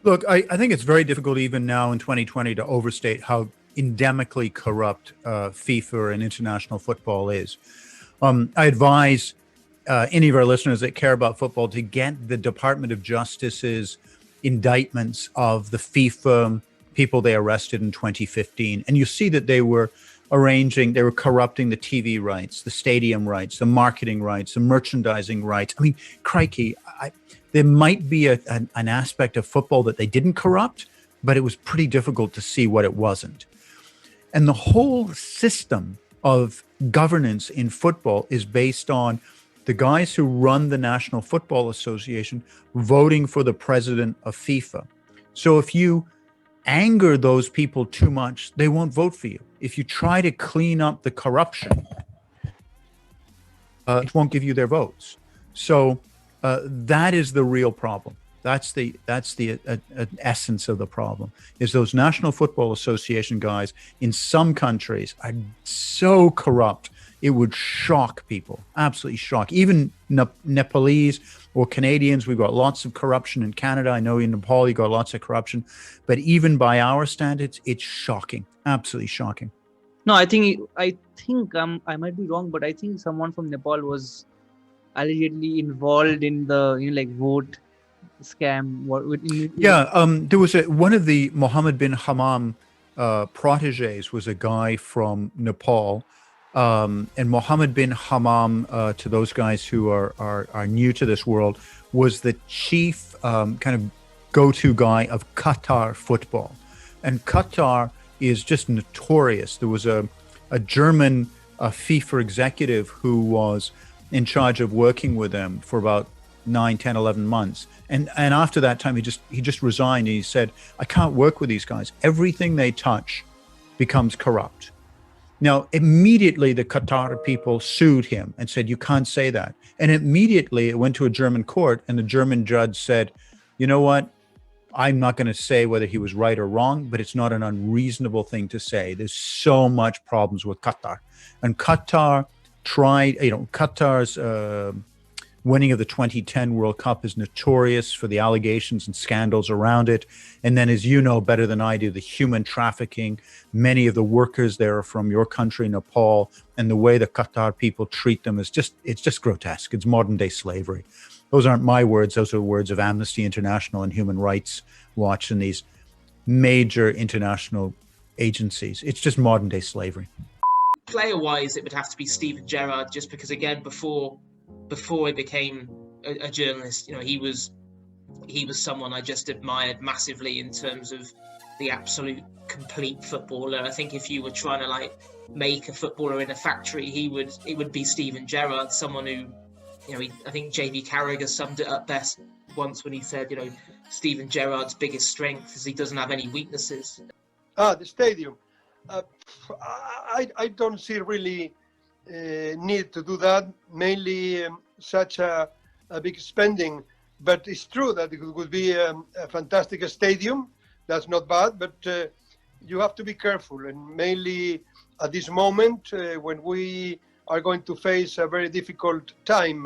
Look, I think it's very difficult even now in 2020 to overstate how endemically corrupt FIFA and international football is. I advise any of our listeners that care about football to get the Department of Justice's indictments of the FIFA people they arrested in 2015. And you see that they were corrupting the TV rights, the stadium rights, the marketing rights, the merchandising rights. I mean, crikey, there might be an aspect of football that they didn't corrupt, but it was pretty difficult to see what it wasn't. And the whole system of governance in football is based on the guys who run the National Football Association voting for the president of FIFA. So if you anger those people too much, they won't vote for you. If you try to clean up the corruption, it won't give you their votes. So that is the real problem. That's the essence of the problem, is those National Football Association guys in some countries are so corrupt, it would shock people, absolutely shock. Even Nepalese or Canadians, we've got lots of corruption in Canada. I know in Nepal, you got lots of corruption, but even by our standards, it's shocking, absolutely shocking. No, I think I might be wrong, but I think someone from Nepal was allegedly involved in the vote scam. There was one of the Mohammed bin Hammam proteges was a guy from Nepal, and Mohammed bin Hammam, to those guys who are new to this world, was the chief kind of go-to guy of Qatar football, and Qatar is just notorious. There was a German FIFA executive who was in charge of working with them for about 9, 10, 11 months. And after that time, he just resigned. And he said, I can't work with these guys. Everything they touch becomes corrupt. Now, immediately the Qatar people sued him and said, you can't say that. And immediately it went to a German court, and the German judge said, you know what? I'm not going to say whether he was right or wrong, but it's not an unreasonable thing to say. There's so much problems with Qatar. And Qatar tried, Qatar's winning of the 2010 World Cup is notorious for the allegations and scandals around it. And then, as you know better than I do, the human trafficking. Many of the workers there are from your country, Nepal, and the way the Qatar people treat them is it's just grotesque. It's modern day slavery. Those aren't my words. Those are words of Amnesty International and Human Rights Watch and these major international agencies. It's just modern day slavery. Player-wise, it would have to be Steven Gerrard, just because, again, before he became a journalist, he was someone I just admired massively in terms of the absolute complete footballer. I think if you were trying to make a footballer in a factory, it would be Steven Gerrard, someone who, I think JV Carragher summed it up best once when he said, Steven Gerrard's biggest strength is he doesn't have any weaknesses. The stadium. I don't see really need to do that, mainly such a big spending. But it's true that it would be a fantastic stadium. That's not bad, but you have to be careful, and mainly at this moment when we are going to face a very difficult time.